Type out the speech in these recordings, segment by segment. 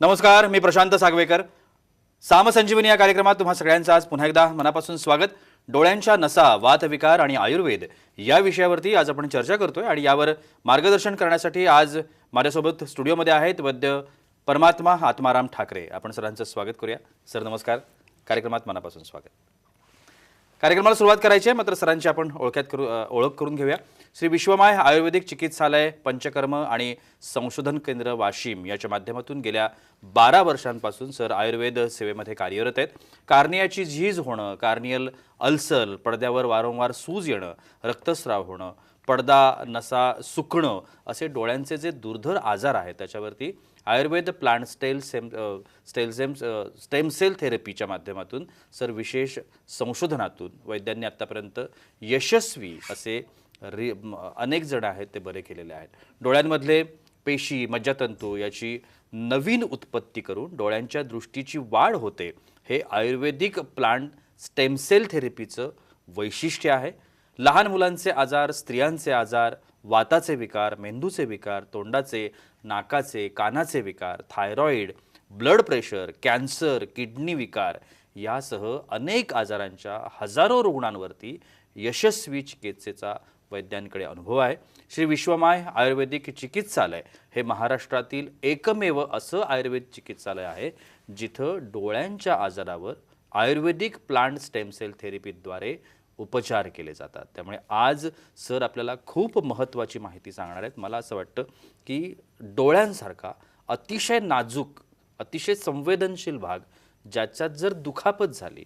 नमस्कार, मी प्रशांत सागवेकर. सामसंजीवनी या कार्यक्रमात तुम्हा सगळ्यांचं आज पुन्हा एकदा मनापासून स्वागत. डोळ्यांच्या नसा, वातविकार आणि आयुर्वेद या विषयावरती आज आपण चर्चा करतोय आणि यावर मार्गदर्शन करण्यासाठी आज माझ्यासोबत स्टुडिओमध्ये आहेत वैद्य परमात्मा आत्माराम ठाकरे. आपण सरांचं स्वागत करूया. सर नमस्कार, कार्यक्रमात मनापासून स्वागत. कार्यक्रमाला सुरुवात करायची आहे, मात्र सरांची आपण ओळख करून घेऊया. श्री विश्वमाय आयुर्वेदिक चिकित्सालय, पंचकर्म आणि संशोधन केंद्र वाशिम याच्या माध्यमातून गेल्या 12 वर्षांपासून सर आयुर्वेद सेवेमध्ये कार्यरत आहेत. कार्नियाची झीज होणं, कार्नियल अल्सर, पडद्यावर वारंवार सूज येणं, रक्तस्राव होणं, पडदा नसा सुकणं असे डोळ्यांचे जे दुर्धर आजार आहेत त्याच्यावरती आयुर्वेद प्लांट स्टेम सेल थेरपीच्या माध्यमातून सर विशेष संशोधनातून वैद्यांनी आतापर्यंत यशस्वी असे अनेक जण आहेत ते बरे केलेले आहेत. डोळ्यांमधले पेशी, मज्जातंतू याची नवीन उत्पत्ती करून डोळ्यांच्या दृष्टीची वाढ होते, हे आयुर्वेदिक प्लांट स्टेम सेल थेरपीचं वैशिष्ट्य आहे. लहान मुलांचे आजार, स्त्रियांचे आजार, वाताचे विकार, मेंदूचे विकार, तोंडाचे, नाकाचे, कानाचे विकार, thyroid, blood pressure, cancer, kidney विकार यासह अनेक आजारांच्या हजारो रुग्णांवरती यशस्वी चिकित्सेचा वैद्यांकडे अनुभव आहे. श्री विश्वमाय आयुर्वेदिक चिकित्सालय हे महाराष्ट्रातील एकमेव असं आयुर्वेद चिकित्सालय आहे जिथं डोळ्यांच्या आजारावर आयुर्वेदिक प्लांट स्टेम सेल थेरपीद्वारे उपचार केले जातात. त्यामुळे आज सर आपल्याला खूप महत्त्वाची माहिती सांगणार आहेत. मला असं वाटतं की डोळ्यांसारखा अतिशय नाजूक, अतिशय संवेदनशील भाग ज्याच्यात जर दुखापत झाली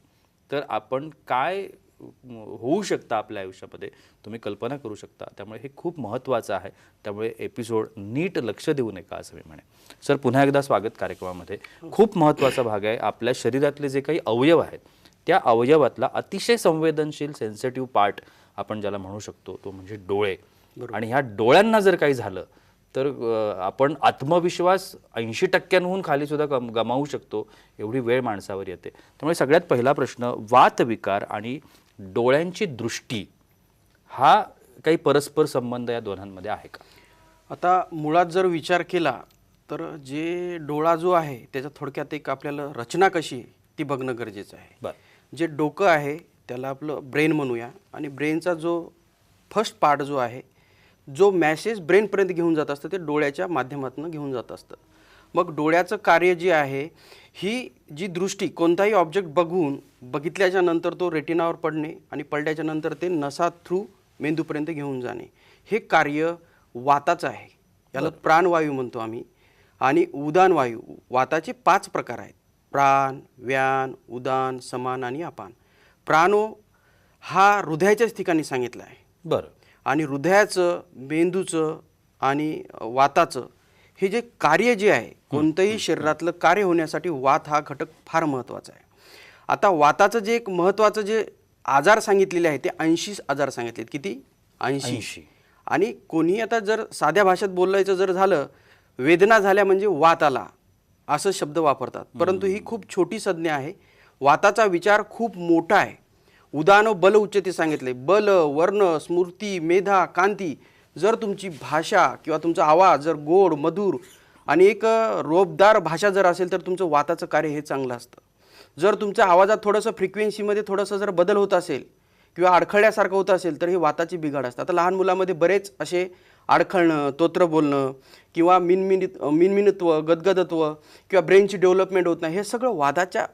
तर आपण काय होऊ शकतं आपल्या आयुष्यामध्ये तुम्ही कल्पना करू शकता. त्यामुळे हे खूप महत्त्वाचं आहे. त्यामुळे एपिसोड नीट लक्ष देऊ नका असं मी म्हणेन. सर पुन्हा एकदा स्वागत कार्यक्रमामध्ये. खूप महत्त्वाचा भाग आहे. आपल्या शरीरातले जे काही अवयव आहेत त्या अवयवातला अतिशय संवेदनशील सेन्सिटिव्ह पार्ट आपण ज्याला म्हणू शकतो तो म्हणजे डोळे. आणि ह्या डोळ्यांना जर काही झालं तर आपण आत्मविश्वास 80% खाली सुद्धा गमावू शकतो, एवढी वेळ माणसावर येते. त्यामुळे सगळ्यात पहिला प्रश्न, वातविकार आणि डोळ्यांची दृष्टी हा काही परस्पर संबंध या दोघांमध्ये आहे का? आता मुळात जर विचार केला तर जे डोळा जो आहे त्याच्या थोडक्यात एक आपल्याला रचना कशी आहे ती बघणं गरजेचं आहे. बरं. जे डोकं आहे त्याला आपलं ब्रेन म्हणूया, आणि ब्रेनचा जो फर्स्ट पार्ट जो आहे, जो मॅसेज ब्रेनपर्यंत घेऊन जात असतं ते डोळ्याच्या माध्यमातून घेऊन जात असतं. मग डोळ्याचं कार्य जे आहे, ही जी दृष्टी कोणताही ऑब्जेक्ट बघितल्याच्या नंतर तो रेटिनावर पडणे आणि पडल्याच्या नंतर ते नसा थ्रू मेंदूपर्यंत घेऊन जाणे, हे कार्य वाताचं आहे. याला प्राणवायू म्हणतो आम्ही. आणि उदानवायू, वाताचे 5 प्रकार आहेत: प्राण, व्यान, उदान, समान आणि अपान. प्राणो हा हृदयाच्याच ठिकाणी सांगितला आहे. बरं. आणि हृदयाचं, मेंदूचं आणि वाताचं हे जे कार्य जे आहे, कोणतंही शरीरातलं कार्य होण्यासाठी वात हा घटक फार महत्त्वाचा आहे. आता वाताचं जे एक महत्त्वाचं जे आजार सांगितलेले आहे ते 80 आजार सांगितलेत. किती? 80. आणि कोणी आता जर साध्या भाषेत बोलायचं जर झालं, वेदना झाल्या म्हणजे वात आला असं शब्द वापरतात, परंतु ही खूप छोटी संज्ञा आहे. वाताचा विचार खूप मोठा आहे. उदान बल उच्चते सांगितले. बल, वर्ण, स्मृती, मेधा, कांती. जर तुमची भाषा किंवा तुमचा आवाज जर गोड, मधुर आणि एक रोबदार भाषा जर असेल तर तुमचं वाताचं कार्य हे चांगलं असतं. जर तुमच्या आवाजात थोडंसं फ्रिक्वेन्सीमध्ये थोडंसं जर बदल होत असेल किंवा अडखळल्यासारखं होत असेल तर हे वाताची बिघाड असतं. आता लहान मुलामध्ये बरेच असे अडखळणं, तोत्र बोलणं किंवा मिनमिनत्व, गदगदत्व किंवा ब्रेनची डेव्हलपमेंट होत नाही, हे सगळं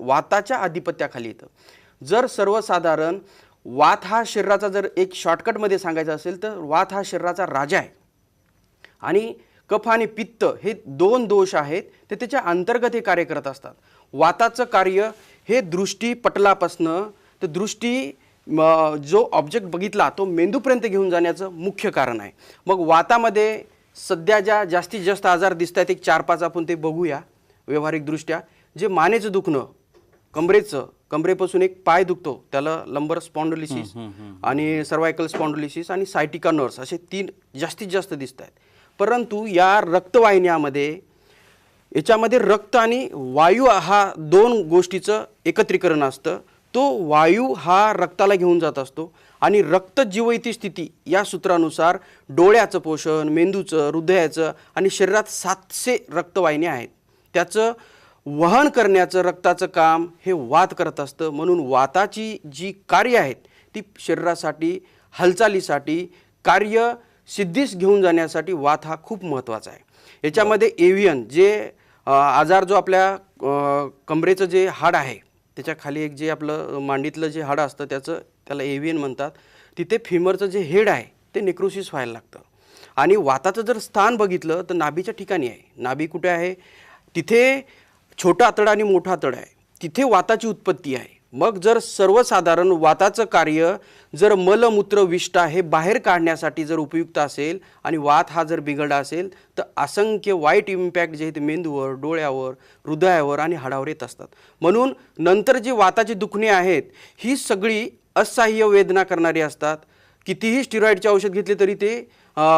वाताच्या आधिपत्याखाली येतं. जर सर्वसाधारण वात हा शरीराचा जर एक शॉर्टकटमध्ये सांगायचा असेल तर वात हा शरीराचा राजा आहे. आणि कफ आणि पित्त हे 2 दोष आहेत ते त्याच्या अंतर्गत हे कार्य करत असतात. वाताचं कार्य हे दृष्टी पटलापासनं तर दृष्टी जो ऑब्जेक्ट बघितला तो मेंदूपर्यंत घेऊन जाण्याचं मुख्य कारण आहे. मग वातामध्ये सध्या ज्या जास्तीत जास्त आजार दिसत आहेत, एक 4-5 आपण ते बघूया व्यावहारिकदृष्ट्या. जे मानेचं दुखणं, कमरेपासून एक पाय दुखतो त्याला लंबर स्पॉन्डोलिसिस आणि सर्वायकल स्पॉन्डोलिसिस आणि सायटिका नर्व्स असे 3 जास्तीत जास्त दिसत आहेत. परंतु या रक्तवाहिन्यामध्ये याच्यामध्ये रक्त आणि वायू हा 2 गोष्टीचं एकत्रीकरण असतं. तो वायू हा रक्ताला घेऊन जात असतो आणि रक्त जीवइती स्थिती या सूत्रानुसार डोळ्याचं पोषण, मेंदूचं, हृदयाचं आणि शरीरात 700 रक्तवाहिन्या आहेत. त्याचं वहन करण्याचं रक्ताचं काम हे वात करत असतं. म्हणून वाताची जी कार्य आहेत ती शरीरासाठी, हालचालीसाठी, कार्य सिद्धीस घेऊन जाण्यासाठी वात हा खूप महत्त्वाचा आहे. याच्यामध्ये एव्हियन जे आजार जो आपल्या कमरेचं जे हाड आहे त्याच्या खाली एक जे आपलं मांडीतलं जे हाड असतं त्याला एव्हियन म्हणतात. तिथे फिमरचं जे हेड आहे ते नेक्रोसिस व्हायला लागतं. आणि वाताचं जर स्थान बघितलं तर नाभीच्या ठिकाणी आहे. नाभी कुठे आहे? तिथे छोटा आतडा आणि मोठा आतडा आहे, तिथे वाताची उत्पत्ती आहे. मग जर सर्वसाधारण वाताचं कार्य जर मलमूत्र विष्ठा हे बाहेर काढण्यासाठी जर उपयुक्त असेल आणि वात हा जर बिघडला असेल तर असंख्य वाईट इम्पॅक्ट जे ते मेंदूवर, डोळ्यावर, हृदयावर आणि हाडावर येत असतात. म्हणून नंतर जी वाताची दुखणे आहेत ही सगळी असह्य वेदना करणारी असतात. कितीही स्टिरॉइडचे औषध घेतले तरी ते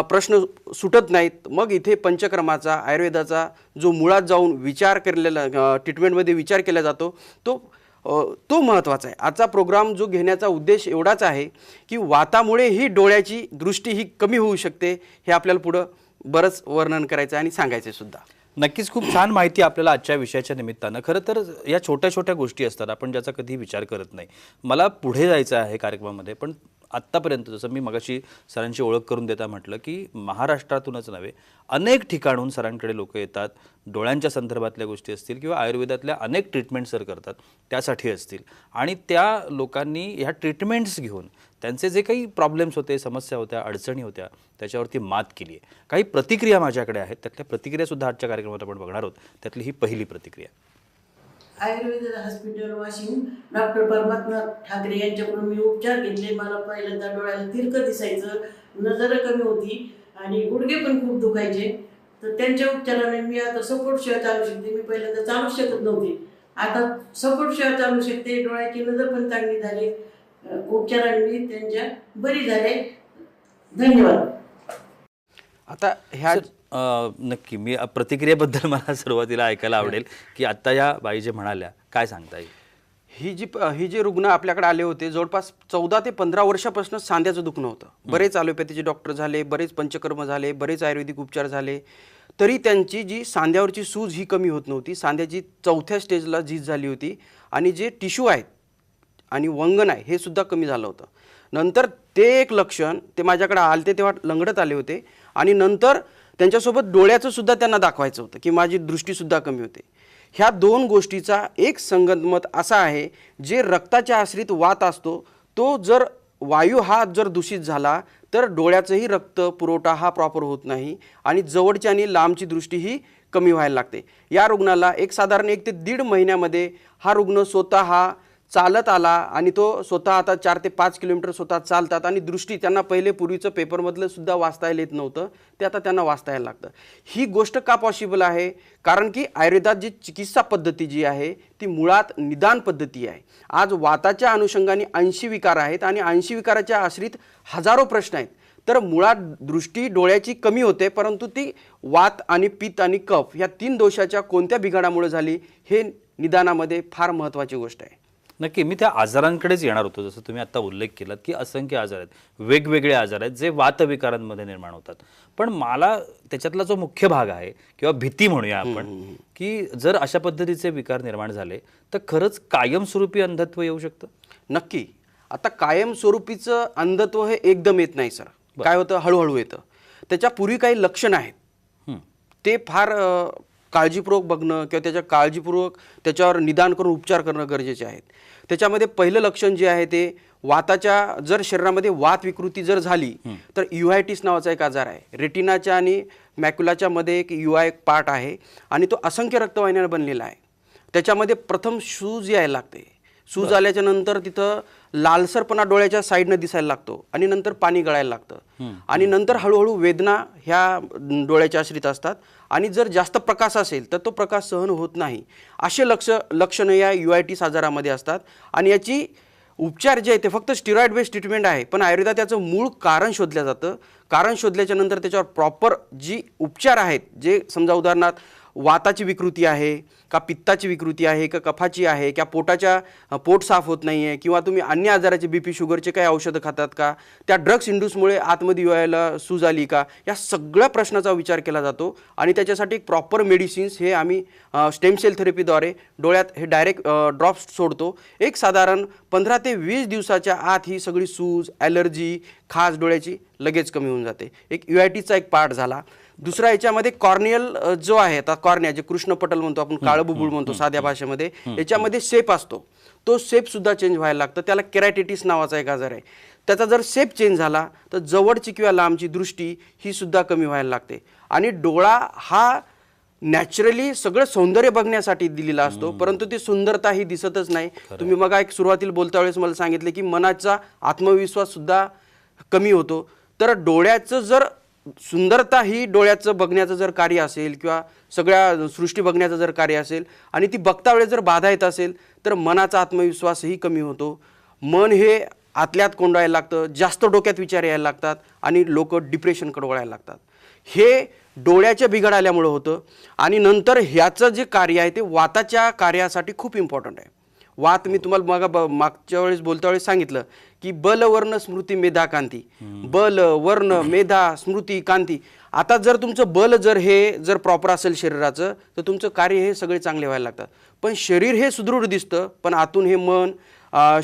प्रश्न सुटत नाहीत. मग इथे पंचकर्माचा, आयुर्वेदाचा जो मुळात जाऊन विचार केलेला ट्रीटमेंटमध्ये विचार केला जातो तो महत्त्वाचा आहे. आजचा प्रोग्राम जो घेण्याचा उद्देश एवढाच आहे की वातामुळे ही डोळ्याची दृष्टी ही कमी होऊ शकते. हे आपल्याला पुढं बरंच वर्णन करायचं आणि सांगायचं सुद्धा. नक्कीच खूप छान माहिती आपल्याला आजच्या विषयाच्या निमित्तानं. खरं तर या छोट्या छोट्या गोष्टी असतात आपण ज्याचा कधी विचार करत नाही. मला पुढे जायचं आहे कार्यक्रमामध्ये, पण आत्तापर्यंत जसं मी मगाशी सरांची ओळख करून देता म्हटलं की महाराष्ट्रातूनच नव्हे अनेक ठिकाणून सरांकडे लोक येतात. डोळ्यांच्या संदर्भातल्या गोष्टी असतील किंवा आयुर्वेदातल्या अनेक ट्रीटमेंट सर करतात त्यासाठी असतील. आणि त्या लोकांनी ह्या ट्रीटमेंट्स घेऊन त्यांचे जे काही प्रॉब्लेम्स होते, समस्या होत्या, अडचणी होत्या त्याच्यावरती मात केली आहे. काही प्रतिक्रिया माझ्याकडे आहेत, त्यातल्या प्रतिक्रियासुद्धा आजच्या कार्यक्रमात आपण बघणार आहोत. त्यातली ही पहिली प्रतिक्रिया. आयुर्वेद हॉस्पिटल वाशिम डॉक्टर परमात्मा ठाकरे यांच्याकडून मी उपचार घेतले. मला पहिल्यांदा डोळ्याला तिरकं दिसायचं, नजर कमी होती आणि गुडघे पण खूप दुखायचे. तर त्यांच्या उपचाराने मी आता सपोर्ट सेवा चालू शकते. मी पहिल्यांदा चालूच शकत नव्हते, आता सपोर्ट सेवा चालू शकते. डोळ्याची नजर पण चांगली झाली. उपचाराने मी त्यांच्या बरी झाले. धन्यवाद. आता ह्या नक्की मी प्रतिक्रियेबद्दल मला सुरुवातीला ऐकायला आवडेल की आत्ता या बाई जे म्हणाल्या काय सांगता येईल. ही जी रुग्ण आपल्याकडे आले होते जवळपास 14 ते 15 वर्षापासून सांध्याचं दुखणं होतं. बरेच ॲलोपॅथीचे डॉक्टर झाले, बरेच पंचकर्म झाले, बरेच आयुर्वेदिक उपचार झाले, तरी त्यांची जी सांध्यावरची सूज ही कमी होत नव्हती. सांध्याची 4थ्या स्टेजला झीज झाली होती आणि जे टिश्यू आहेत आणि वंगण आहे हे सुद्धा कमी झालं होतं. नंतर ते एक लक्षण ते माझ्याकडे आलते तेव्हा लंगडत आले होते आणि नंतर त्यांच्यासोबत डोळ्याचं सुद्धा त्यांना दाखवायचं होतं की माझी दृष्टीसुद्धा कमी होते. ह्या दोन गोष्टीचा एक संगतमत असा आहे, जे रक्ताच्या आश्रित वात असतो तो जर वायू हा जर दूषित झाला तर डोळ्याचंही रक्त पुरवठा हा प्रॉपर होत नाही आणि जवळची आणि लांबची दृष्टी ही कमी व्हायला लागते. या रुग्णाला साधारण 1 ते 1.5 महिन्यामध्ये हा रुग्ण स्वतः हा चालत आला आणि तो स्वतः आता 4 ते 5 किलोमीटर स्वतः चालतात आणि दृष्टी त्यांना पहिले पूर्वीचं पेपरमधलं सुद्धा वाचता येत नव्हतं ते आता त्यांना वाचता यायला लागतं. ही गोष्ट का पॉसिबल आहे? कारण की आयुर्वेदात जी चिकित्सा पद्धती जी आहे ती मुळात निदान पद्धती आहे. आज वाताच्या अनुषंगाने 80 विकार आहेत आणि 80 विकाराच्या आश्रित हजारो प्रश्न आहेत. तर मुळात दृष्टी डोळ्याची कमी होते, परंतु ती वात आणि पित्त आणि कफ या 3 दोषाच्या कोणत्या बिघाडामुळे झाली हे निदानामध्ये फार महत्त्वाची गोष्ट आहे. नक्की मी त्या आजारांकडेच येणार होतो. जसं तुम्ही आता उल्लेख केलात की असंख्य आजार आहेत, वेगवेगळे आजार आहेत जे वातविकारांमध्ये निर्माण होतात. पण मला त्याच्यातला जो मुख्य भाग आहे किंवा भीती म्हणूया आपण की जर अशा पद्धतीचे विकार निर्माण झाले तर खरंच कायमस्वरूपी अंधत्व येऊ शकतं. नक्की. आता कायमस्वरूपीचं अंधत्व हे एकदम येत नाही सर. काय होतं, हळूहळू येतं. त्याच्या पूर्वी काही लक्षणं आहेत, ते फार काळजीपूर्वक बघणं किंवा त्याच्या काळजीपूर्वक त्याच्यावर निदान करून उपचार करणं गरजेचे आहेत. त्याच्यामध्ये पहिलं लक्षण जे आहे ते वाताच्या जर शरीरामध्ये वात विकृती जर झाली तर युआयटिस नावाचा एक आजार आहे. रेटिनाच्या आणि मॅक्युलाच्या मध्ये एक युआय पार्ट आहे आणि तो असंख्य रक्तवाहिन्या बनलेला आहे. त्याच्यामध्ये प्रथम सूज यायला लागते. सूज आल्याच्या नंतर तिथं लालसरपणा डोळ्याच्या साईडनं दिसायला लागतो आणि नंतर पाणी गळायला लागतं आणि नंतर हळूहळू वेदना ह्या डोळ्याच्या आश्रित असतात आणि जर जास्त प्रकाश असेल तर तो प्रकाश सहन होत नाही. असे लक्षणं या युआयटिस आजारामध्ये असतात आणि याची उपचार जे आहे ते फक्त स्टिरॉइड बेस्ड ट्रीटमेंट आहे. पण आयुर्वेदात त्याचं मूळ कारण शोधलं जातं. कारण शोधल्याच्या नंतर त्याच्यावर प्रॉपर जी उपचार आहेत, जे समजा उदाहरणार्थ वाताची विकृती आहे का पित्ताची विकृती आहे का कफाची आहे का पोट साफ होत नाही आहे किंवा तुम्ही अन्य आजाराचे BP शुगरचे काही औषधं खातात का, त्या ड्रग्स इंड्यूसमुळे आतमध्ये यायला सूज आली का, या सगळ्या प्रश्नाचा विचार केला जातो आणि त्याच्यासाठी एक प्रॉपर मेडिसिन्स हे आम्ही स्टेम सेल थेरपीद्वारे डोळ्यात हे डायरेक्ट ड्रॉप्स सोडतो. एक साधारण 15 ते 20 दिवसाच्या आत ही सगळी सूज, ॲलर्जी, खाज डोळ्याची लगेच कमी होऊन जाते. एक UITचा एक पार्ट झाला. दुसरा याच्यामध्ये कॉर्नियल जो आहे, आता कॉर्निया जे कृष्णपटल म्हणतो आपण, काळं बुबुळ म्हणतो साध्या भाषेमध्ये, याच्यामध्ये शेप असतो. तो शेप सुद्धा चेंज व्हायला लागतं. त्याला केराटिटिस नावाचा एक आजार आहे. त्याचा जर शेप चेंज झाला तर जवळची किंवा लांबची दृष्टी ही सुद्धा कमी व्हायला लागते. आणि डोळा हा नॅचरली सगळं सौंदर्य बघण्यासाठी दिलेला असतो, परंतु ती सुंदरता ही दिसतच नाही. तुम्ही मग एक सुरुवातीला बोलता वेळेस मला सांगितले की मनाचा आत्मविश्वास सुद्धा कमी होतो. तर डोळ्याचं जर सुंदरता ही डोळ्याचं बघण्याचं जर कार्य असेल किंवा सगळ्या सृष्टी बघण्याचं जर कार्य असेल आणि ती बघता वेळेस जर बाधा येत असेल तर मनाचा आत्मविश्वासही कमी होतो. मन हे आतल्यात कोंडायला लागतं, जास्त डोक्यात विचार यायला लागतात आणि लोक डिप्रेशनकडे वळायला लागतात. हे डोळ्याच्या बिघाड आल्यामुळं होतं. आणि नंतर ह्याचं जे कार्य आहे ते वाताच्या कार्यासाठी खूप इम्पॉर्टंट आहे. वात मी तुम्हाला मागच्या वेळेस बोलता वेळेस सांगितलं की बल वर्ण स्मृती मेधा कांती, बल वर्ण मेधा स्मृती कांती. आता जर तुमचं बल जर प्रॉपर असेल शरीराचं तर तुमचं कार्य हे सगळे चांगले व्हायला लागतात. पण शरीर हे सुदृढ दिसतं, पण आतून हे मन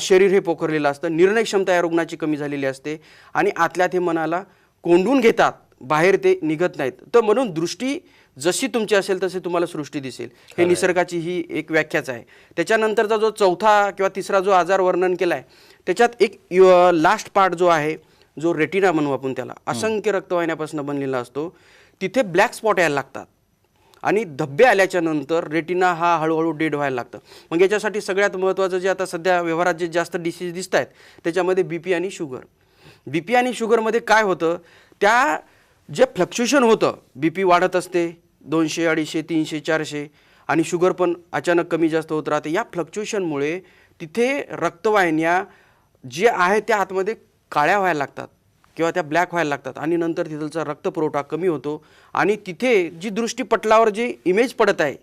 शरीर हे पोखरलेलं असतं. निर्णय क्षमता या रुग्णाची कमी झालेली असते आणि आतल्यात हे मनाला कोंडून घेतात, बाहेर ते निघत नाहीत. तर म्हणून दृष्टी जशी तुमची असेल तसे तुम्हाला सृष्टी दिसेल, हे निसर्गाची ही एक व्याख्याच आहे. त्याच्यानंतरचा जो चौथा किंवा तिसरा जो आजार वर्णन केला आहे त्याच्यात एक लास्ट पार्ट जो आहे, जो रेटिना म्हणू आपण त्याला, असंख्य रक्तवाहिन्यापासून बनलेला असतो. तिथे ब्लॅक स्पॉट यायला लागतात आणि धब्बे आल्याच्या नंतर रेटिना हा हळूहळू डेड व्हायला लागतं. मग याच्यासाठी सगळ्यात महत्त्वाचं जे आता सध्या व्यवहारात जे जास्त डिसीज दिसत आहेत त्याच्यामध्ये BP आणि शुगर. BP आणि शुगरमध्ये काय होतं, त्या जे फ्लक्च्युएशन होतं, BP वाढत असते 200, 250, 300, 400 आणि शुगर पण अचानक कमी जास्त होत राहते. या फ्लक्च्युएशनमुळे तिथे रक्तवाहिन्या जे आहे त्या आतमध्ये काळ्या व्हायला लागतात किंवा त्या ब्लॅक व्हायला लागतात आणि नंतर तिथलचा रक्तपुरवठा कमी होतो आणि तिथे जी दृष्टीपटलावर जी इमेज पडत आहे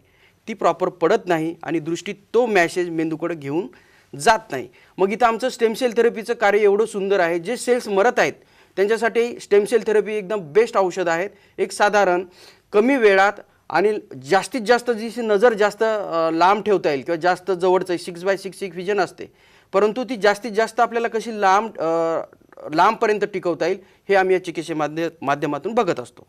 ती प्रॉपर पडत नाही आणि दृष्टी तो मॅसेज मेंदूकडे घेऊन जात नाही. मग इथं आमचं स्टेम सेल थेरपीचं कार्य एवढं सुंदर आहे. जे सेल्स मरत आहेत त्यांच्यासाठी स्टेम सेल थेरपी एकदम बेस्ट औषध आहेत. एक साधारण कमी वेळात आणि जास्तीत जास्त जी नजर जास्त लांब ठेवता येईल किंवा जास्त जवळचं 6x6 विजन असते, परंतु ती जास्तीत जास्त आपल्याला कशी लांबपर्यंत टिकवता येईल हे आम्ही या चिकित्से माध्यमातून बघत असतो.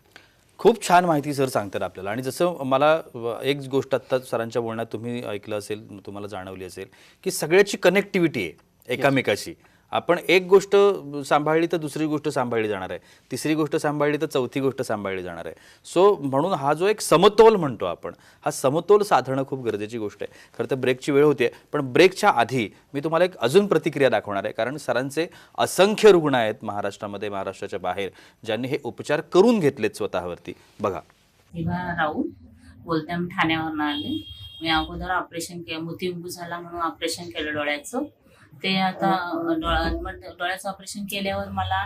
खूप छान माहिती सर सांगतात आपल्याला. आणि जसं मला एक गोष्ट आत्ता सरांच्या बोलण्यात तुम्ही ऐकलं असेल, तुम्हाला जाणवली असेल की सगळ्याची कनेक्टिव्हिटी आहे एकमेकाशी. आपण एक गोष्ट सांभाळली तर दुसरी गोष्ट सांभाळली जाणार आहे, तिसरी गोष्ट सांभाळली तर चौथी गोष्ट सांभाळली जाणार आहे. सो म्हणून हा जो एक समतोल म्हणतो आपण, हा समतोल साधणं खूप गरजेची गोष्ट आहे. खरं तर ब्रेकची वेळ होते, पण ब्रेकच्या आधी मी तुम्हाला एक अजून प्रतिक्रिया दाखवणार आहे. कारण सरांचे असंख्य रुग्ण आहेत महाराष्ट्रामध्ये, महाराष्ट्राच्या बाहेर, ज्यांनी हे उपचार करून घेतलेत स्वतःवरती. बघा. राहुल बोलते, मी ठाण्यावरून आले. मी अगोदर ऑपरेशन केलं, मोतीबिंदू झाला म्हणून ऑपरेशन केलं डोळ्याचं. ते आता डोळ्याचं ऑपरेशन केल्यावर मला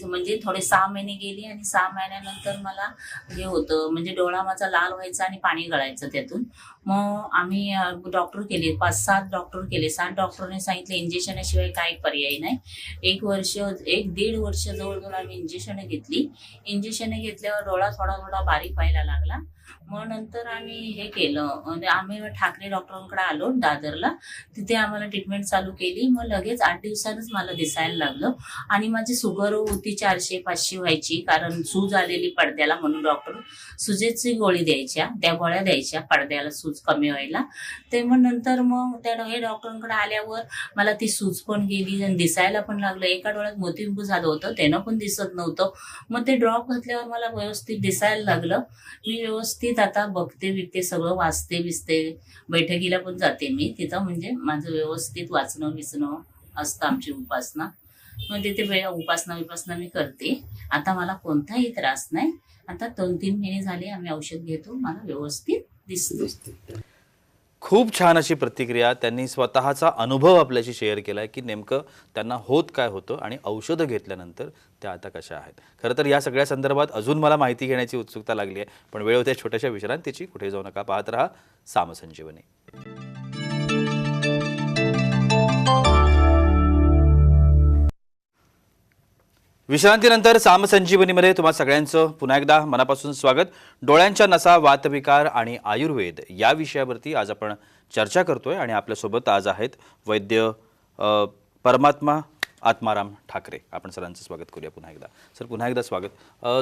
म्हणजे थोडे 6 महिने गेली आणि 6 महिन्यानंतर मला हे होतं, म्हणजे डोळा माझा लाल व्हायचा आणि पाणी गळायचं त्यातून. मग आम्ही डॉक्टर केले, 5-7 डॉक्टर केले. 7 डॉक्टरने सांगितले इंजेक्शनाशिवाय काही पर्याय नाही. 1-1.5 वर्ष जवळजवळ आम्ही इंजेक्शनं घेतली. इंजेक्शनं घेतल्यावर डोळा थोडा थोडा बारीक व्हायला लागला. मग नंतर आम्ही हे केलं, आम्ही ठाकरे डॉक्टरांकडे आलो दादरला. तिथे आम्हाला ट्रीटमेंट चालू केली. मग लगेच 8 दिवसांच मला दिसायला लागलं आणि माझी शुगर होती 400-500 व्हायची, कारण सूज आलेली पडद्याला, म्हणून डॉक्टर सुजेची गोळी द्यायच्या, त्या गोळ्या द्यायच्या पडद्याला सूज कमी व्हायला. ते मग नंतर मग त्या हे डॉक्टरांकडे आल्यावर मला ती सूज पण गेली आणि दिसायला पण लागलं. एका डोळ्यात मोतीबिंदू झालं होतं, त्यानं पण दिसत नव्हतं. मग ते ड्रॉप घातल्यावर मला व्यवस्थित दिसायला लागलं. मी व्यवस्थित आता बघते सगळं, वाचते बिचते, बैठकीला पण जाते मी तिथं. म्हणजे माझं व्यवस्थित वाचणं बिचणं असतं, आमची उपासना. मग तिथे उपासना मी करते. आता मला कोणताही त्रास नाही. आता 2-3 महिने झाले आम्ही औषध घेतो, मला व्यवस्थित दिसते. खूप छान अशी प्रतिक्रिया त्यांनी स्वतःचा अनुभव आपल्याशी शेअर केला आहे की नेमकं त्यांना होत काय होतं आणि औषधं घेतल्यानंतर त्या आता कशा आहेत. खरं तर या सगळ्या संदर्भात अजून मला माहिती घेण्याची उत्सुकता लागली आहे, पण वेळ होते छोट्याशा विश्रांतीची. कुठे जाऊ नका, पाहत राहा सामसंजीवनी. विश्रांतीनंतर सामसंजीवनीमध्ये तुम्हा सगळ्यांचं पुन्हा एकदा मनापासून स्वागत. डोळ्यांच्या नसा, वातविकार आणि आयुर्वेद या विषयावरती आज आपण चर्चा करतोय आणि आपल्यासोबत आज आहेत वैद्य परमात्मा आत्माराम ठाकरे. आपण सरांचं स्वागत करूया पुन्हा एकदा. सर, पुन्हा एकदा स्वागत.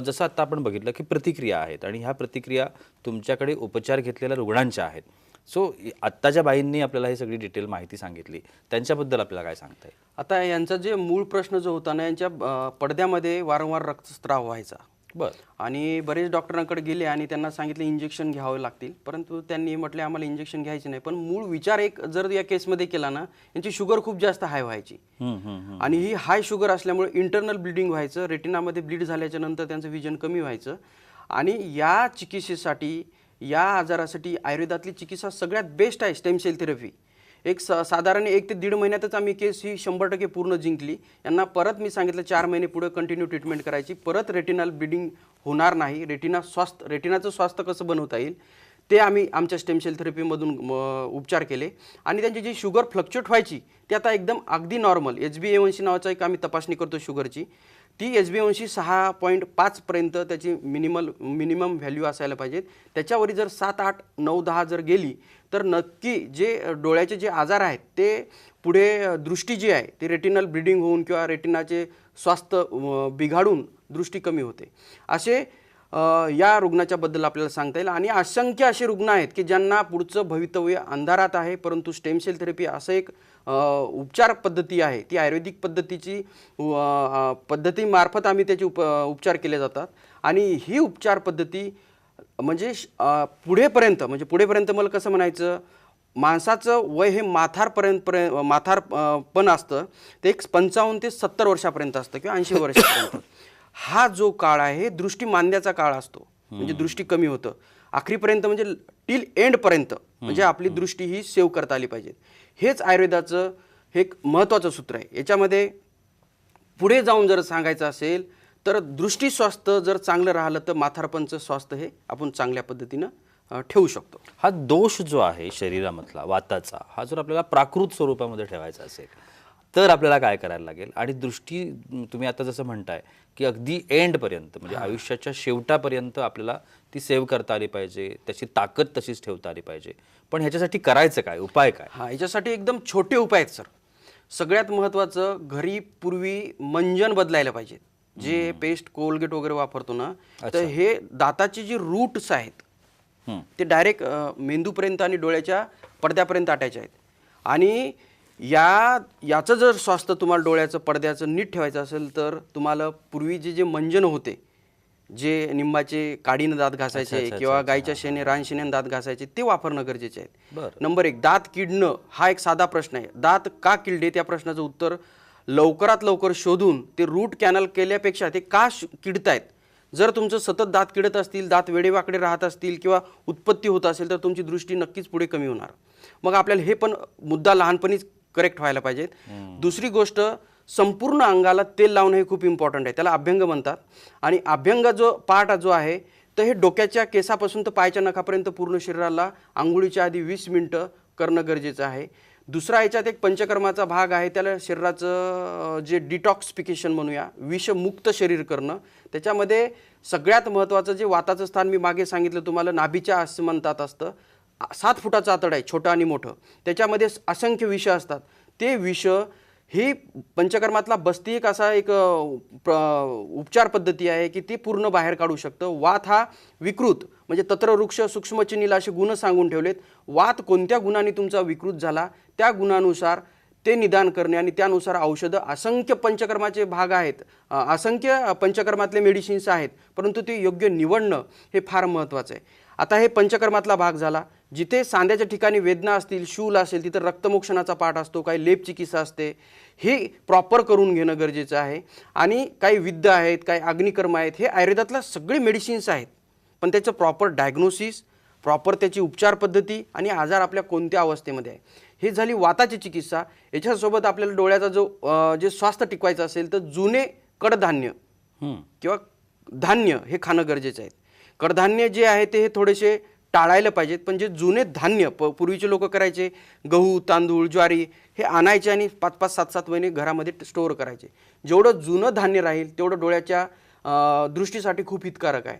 जसं आता आपण बघितलं की प्रतिक्रिया आहेत आणि ह्या प्रतिक्रिया तुमच्याकडे उपचार घेतलेल्या रुग्णांच्या आहेत. सो आत्ताच्या बाईंनी आपल्याला ही सगळी डिटेल माहिती सांगितली, त्यांच्याबद्दल आपल्याला काय सांगता येईल? आता यांचा जे मूळ प्रश्न जो होता ना, यांच्या पडद्यामध्ये वारंवार रक्तस्राव व्हायचा. आणि बरेच डॉक्टरांकडे गेले आणि त्यांना सांगितले इंजेक्शन घ्यावे लागतील, परंतु त्यांनी म्हटले आम्हाला इंजेक्शन घ्यायचे नाही. पण मूळ विचार एक जर या केसमध्ये केला ना, यांची शुगर खूप जास्त हाय व्हायची आणि ही हाय शुगर असल्यामुळे इंटरनल ब्लिडिंग व्हायचं, रेटिनामध्ये ब्लीड झाल्याच्या नंतर त्यांचं विजन कमी व्हायचं. आणि या चिकित्सेसाठी, या आजारासाठी आयुर्वेदातली चिकित्सा सगळ्यात बेस्ट आहे स्टेम सेल थेरपी. साधारण 1 ते 1.5 महिन्यातच आम्ही केस ही 100% पूर्ण जिंकली. यांना परत मी सांगितलं 4 महिने पुढे कंटिन्यू ट्रीटमेंट करायची, परत रेटिनल ब्लिडिंग होणार नाही. रेटिनाचं स्वास्थ्य कसं बनवता येईल ते आम्ही आमच्या स्टेम सेल थेरपीमधून उपचार केले. आणि त्यांची जी शुगर फ्लक्च्युएट व्हायची ती आता एकदम अगदी नॉर्मल. HbA1c नावाचा एक आम्ही तपासणी करतो शुगरची, ती HbA1c 6.5 पर्यंत त्याची मिनिमम व्हॅल्यू असायला पाहिजेत. त्याच्यावर जर 7, 8, 9, 10 जर गेली तर नक्की जे डोळ्याचे जे आजार आहेत ते पुढे दृष्टी जी आहे ती रेटिनल ब्लिडिंग होऊन किंवा रेटिनाचे स्वास्थ्य बिघाडून दृष्टी कमी होते. असे या रुग्णाच्या बद्दल आपल्याला सांगता येईल. आणि असंख्य असे रुग्ण आहेत की ज्यांना पुढचं भवितव्य अंधारात आहे, परंतु स्टेम सेल थेरपी असं एक उपचार पद्धती आहे, ती आयुर्वेदिक पद्धतीमार्फत आम्ही त्याचे उपचार केले जातात. आणि ही उपचार पद्धती म्हणजे पुढेपर्यंत मला कसं म्हणायचं, माणसाचं वय हे म्हातारपण असतं ते एक 55 ते 70 वर्षापर्यंत असतं किंवा 80 वर्षापर्यंत. हा जो काळ आहे हे दृष्टी मांद्याचा काळ असतो, म्हणजे दृष्टी कमी होतं. आखरीपर्यंत म्हणजे टिल एंडपर्यंत म्हणजे आपली दृष्टी ही सेव्ह करता आली पाहिजे. हेच आयुर्वेदाचं हे एक महत्त्वाचं सूत्र आहे. याच्यामध्ये पुढे जाऊन जर सांगायचं असेल तर दृष्टी स्वास्थ्य जर चांगलं राहिलं तर म्हातारपणचं स्वास्थ्य हे आपण चांगल्या पद्धतीनं ठेवू शकतो. हा दोष जो आहे शरीरामधला वाताचा, हा जर आपल्याला प्राकृत स्वरूपामध्ये ठेवायचा असेल तर आपल्याला काय करायला लागेल? आणि दृष्टी तुम्ही आता जसं म्हणताय की अगदी एंडपर्यंत म्हणजे आयुष्याच्या शेवटापर्यंत आपल्याला ती सेव्ह करता आली पाहिजे, त्याची ताकद तशीच ठेवता आली पाहिजे. पण ह्याच्यासाठी करायचं काय, उपाय काय? ह्याच्यासाठी एकदम छोटे उपाय आहेत सर. सगळ्यात महत्त्वाचं, घरी पूर्वी मंजन बदलायला पाहिजे. जे पेस्ट कोलगेट वगैरे वापरतो ना, तर हे दाताची जी रूट्स आहेत ते डायरेक्ट मेंदूपर्यंत आणि डोळ्याच्या पडद्यापर्यंत आटायचे आहेत. आणि याचं जर स्वास्थ्य तुम्हाला डोळ्याचं पडद्याचं नीट ठेवायचं असेल तर तुम्हाला पूर्वी जे मंजन होते, जे निंबाचे काडीनं दात घासायचे किंवा गायच्या शेणे रानशेण्यानं दात घासायचे, ते वापरणं गरजेचे आहे. नंबर 1, दात किडणं हा एक साधा प्रश्न आहे. दात का किडले त्या प्रश्नाचं उत्तर लवकरात लवकर शोधून ते रूट कॅनल केल्यापेक्षा ते का किडतायत. जर तुमचं सतत दात किडत असतील, दात वेडेवाकडे राहत असतील किंवा उत्पत्ती होत असेल तर तुमची दृष्टी नक्कीच पुढे कमी होणार. मग आपल्याला हे पण मुद्दा लहानपणीच करेक्ट व्हायला पाहिजेत. दुसरी गोष्ट, संपूर्ण अंगाला तेल लावणं हे खूप इम्पॉर्टंट आहे. त्याला अभ्यंग म्हणतात. आणि अभ्यंग जो पार्ट जो आहे तर हे डोक्याच्या केसापासून तर पायाच्या नखापर्यंत पूर्ण शरीराला आंघोळीच्या आधी 20 मिनिटं करणं गरजेचं आहे. दुसरा याच्यात एक पंचकर्माचा भाग आहे, त्याला शरीराचं जे डिटॉक्सिफिकेशन म्हणूया, विषमुक्त शरीर करणं. त्याच्यामध्ये सगळ्यात महत्त्वाचं जे वाताचं स्थान मी मागे सांगितलं तुम्हाला, नाभीच्या आसमंतात असतं. 7 फुटाचं आतड आहे, छोटं आणि मोठं. त्याच्यामध्ये असंख्य विष असतात. ते विष ही पंचकर्मातला बस्ती एक असा एक उपचार पद्धती आहे की ती पूर्ण बाहेर काढू शकतं. वात हा विकृत म्हणजे तत्र वृक्ष सूक्ष्मचिनीला असे गुण सांगून ठेवलेत. वात कोणत्या गुणांनी तुमचा विकृत झाला त्या गुणानुसार ते निदान करणे आणि त्यानुसार औषधं. असंख्य पंचकर्माचे भाग आहेत, असंख्य पंचकर्मातले मेडिसिन्स आहेत, परंतु ते योग्य निवडणं हे फार महत्त्वाचं आहे. आता हे पंचकर्मातला भाग झाला. जिथे सांध्याच्या ठिकाणी वेदना असतील, शूल असेल, तिथं रक्तमोक्षणाचा पाठ असतो, काही लेप चिकित्सा असते, हे प्रॉपर करून घेणं गरजेचं आहे. आणि काही विद्या आहेत, काही अग्निकर्म आहेत, हे आयुर्वेदातला सगळे मेडिसिन्स आहेत, पण त्याचं प्रॉपर डायग्नोसिस प्रॉपर त्याची उपचार पद्धती आणि आजार आपल्या कोणत्या अवस्थेमध्ये आहे. ही झाली वाताची चिकित्सा. याच्यासोबत आपल्याला डोळ्याचा जे स्वास्थ्य टिकवायचं असेल तर जुने कडधान्य किंवा धान्य हे खाणं गरजेचं आहे. कडधान्य जे आहे ते हे थोडेसे टाळायला पाहिजेत, पण जे जुने धान्य पूर्वीचे लोक करायचे, गहू, तांदूळ, ज्वारी हे आणायचे आणि 5-5, 7-7 महिने घरामध्ये स्टोअर करायचे. जेवढं जुनं धान्य राहील तेवढं डोळ्याच्या दृष्टीसाठी खूप हितकारक आहे.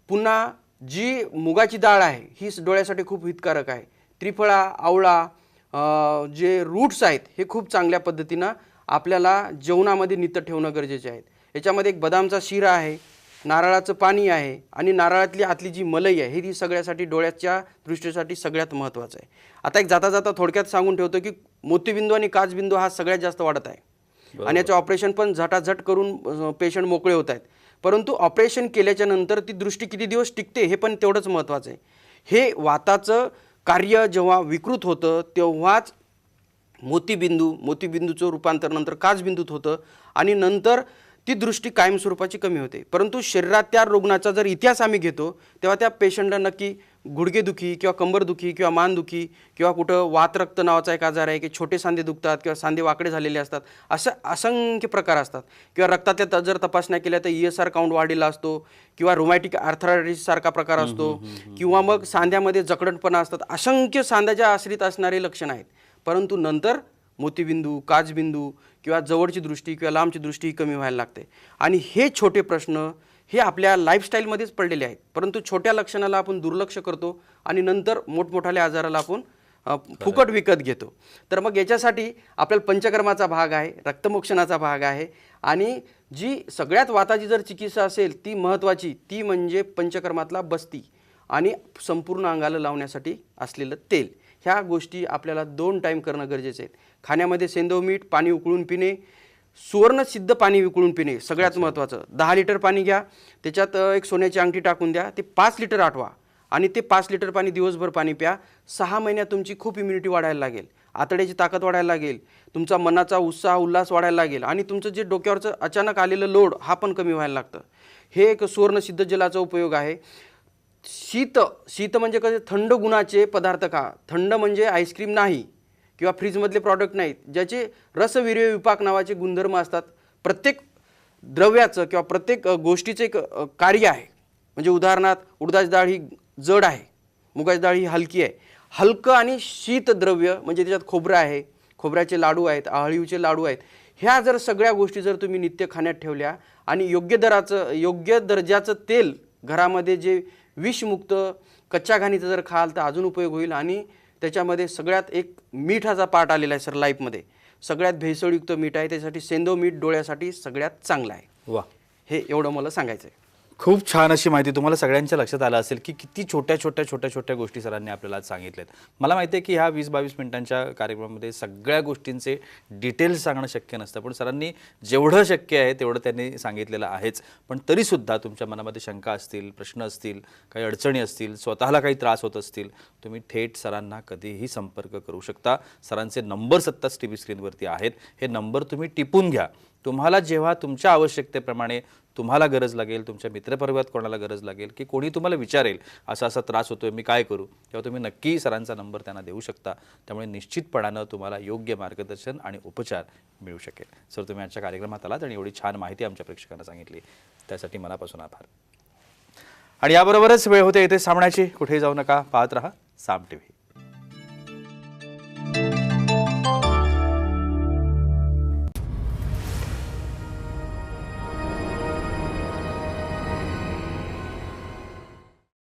पुन्हा जी मुगाची डाळ आहे ही डोळ्यासाठी खूप हितकारक आहे. त्रिफळा, आवळा, जे रूट्स आहेत हे खूप चांगल्या पद्धतीनं आपल्याला जेवणामध्ये नित्य ठेवणं गरजेचे आहेत. याच्यामध्ये एक बदामचा शिरा आहे, नारळाचं पाणी आहे आणि नारळातली आतली जी मलई आहे ही सगळ्यासाठी डोळ्याच्या दृष्टीसाठी सगळ्यात महत्त्वाचं आहे. आता एक जाता जाता थोडक्यात सांगून ठेवतो की मोतीबिंदू आणि काचबिंदू हा सगळ्यात जास्त वाढत आहे आणि याचं ऑपरेशन पण झटाझट करून पेशंट मोकळे होत आहेत. परंतु ऑपरेशन केल्याच्या नंतर ती दृष्टी किती दिवस टिकते हे पण तेवढंच महत्त्वाचं आहे. हे वाताचं कार्य जेव्हा विकृत होतं तेव्हाच मोतीबिंदूचं रूपांतर नंतर काचबिंदूत होतं आणि नंतर ती दृष्टी कायमस्वरूपाची कमी होते. परंतु शरीरात त्या रुग्णाचा जर इतिहास आम्ही घेतो तेव्हा त्या पेशंटला नक्की गुडघेदुखी किंवा कंबरदुखी किंवा मानदुखी किंवा कुठं वातरक्त नावाचा एक आजार आहे की छोटे सांधे दुखतात किंवा सांधे वाकडे झालेले असतात, असं असंख्य प्रकार असतात. किंवा रक्ताच्या जर तपासण्या केल्या तर ESR काउंट वाढलेला असतो किंवा रोमॅटिक आर्थरायटिस सारखा प्रकार असतो किंवा मग सांध्यामध्ये जकडणपणा असतात. असंख्य सांध्याच्या आश्रित असणारे लक्षणं आहेत. परंतु नंतर मोतीबिंदू, काचबिंदू किंवा जवळची दृष्टी किंवा लांबची दृष्टी कमी व्हायला लागते. आणि हे छोटे प्रश्न हे आपल्या लाईफस्टाईलमध्येच पडलेले आहेत. परंतु छोट्या लक्षणाला आपण दुर्लक्ष करतो आणि नंतर मोठमोठ्या आजाराला आपण फुकट विकत घेतो. तर मग याच्यासाठी आपल्याला पंचकर्माचा भाग आहे, रक्तमोक्षणाचा भाग आहे आणि जी सगळ्यात वाताची जर चिकित्सा असेल ती महत्त्वाची ती म्हणजे पंचकर्मातला बस्ती आणि संपूर्ण अंगाला लावण्यासाठी असलेलं तेल. ह्या गोष्टी आपल्याला 2 टाईम करणं गरजेचं आहे. खाण्यामध्ये सेंधव मीठ, पाणी उकळून पिणे, सुवर्णसिद्ध पाणी उकळून पिणे सगळ्यात महत्त्वाचं. 10 लिटर पाणी घ्या, त्याच्यात एक सोन्याची अंगठी टाकून द्या, ते 5 लिटर आटवा आणि ते 5 लिटर पाणी दिवसभर पाणी प्या. 6 महिन्यात तुमची खूप इम्युनिटी वाढायला लागेल, आतड्याची ताकद वाढायला लागेल, तुमचा मनाचा उत्साह उल्हास वाढायला लागेल आणि तुमचं जे डोक्यावरचं अचानक आलेलं लोड हा पण कमी व्हायला लागतं. हे एक सुवर्णसिद्ध जलाचा उपयोग आहे. शीत म्हणजे कसे थंड गुणाचे पदार्थ खा. थंड म्हणजे आईस्क्रीम नाही किंवा फ्रीजमधले प्रॉडक्ट नाहीत, ज्याचे रसवीर्य विपाक नावाचे गुणधर्म असतात. प्रत्येक द्रव्याचं किंवा प्रत्येक गोष्टीचं एक कार्य आहे. म्हणजे उदाहरणार्थ उडदाची डाळ ही जड आहे, मुगाची डाळ ही हलकी आहे. हलकं आणि शीत द्रव्य म्हणजे त्याच्यात खोबरं आहे, खोबऱ्याचे लाडू आहेत, आळीवचे लाडू आहेत. ह्या जर सगळ्या गोष्टी जर तुम्ही नित्य खाण्यात ठेवल्या आणि योग्य दर्जाचं तेल घरामध्ये जे विषमुक्त कच्च्या घाणीचं जर खाल तर अजून उपयोग होईल. आणि त्याच्यामध्ये सगळ्यात एक मिठाचा पार्ट आलेला आहे सर लाईफमध्ये, सगळ्यात भेसळयुक्त मीठ आहे. त्यासाठी सेंधव मीठ डोळ्यासाठी सगळ्यात चांगलं आहे. वा, हे एवढं मला सांगायचं आहे. खूप छान अशी माहिती. तुम्हाला सगळ्यांच्या लक्षात आलं असेल की किती छोट्या गोष्टी सरांनी आपल्याला आज सांगितल्यात. मला माहिती आहे की ह्या 20-22 मिनिटांच्या कार्यक्रमामध्ये सगळ्या गोष्टींचे डिटेल्स सांगणं शक्य नसतं, पण सरांनी जेवढं शक्य आहे तेवढं त्यांनी सांगितलेलं आहेच. पण तरीसुद्धा तुमच्या मनामध्ये शंका असतील, प्रश्न असतील, काही अडचणी असतील, स्वतःला काही त्रास होत असतील, तुम्ही थेट सरांना कधीही संपर्क करू शकता. सरांचे नंबर्स आत्ताच TV स्क्रीनवरती आहेत. हे नंबर तुम्ही टिपून घ्या. तुम्हाला जेव्हा तुमच्या आवश्यकतेप्रमाणे तुम्हाला गरज लागेल, तुमच्या मित्रपरिवारात कोणाला गरज लागेल की कोणी तुम्हाला विचारेल असा असा त्रास होतोय मी काय करू, तेव्हा तुम्ही नक्की सरांचा नंबर त्यांना देऊ शकता. त्यामुळे निश्चितपणानं तुम्हाला योग्य मार्गदर्शन आणि उपचार मिळू शकेल. सर, तुम्ही आजच्या कार्यक्रमात आलात आणि एवढी छान माहिती आमच्या प्रेक्षकांना सांगितली त्यासाठी मनापासून आभार. आणि याबरोबरच वेळ होते इथे थांबण्याची. कुठेही जाऊ नका, पाहत रहा साम TV.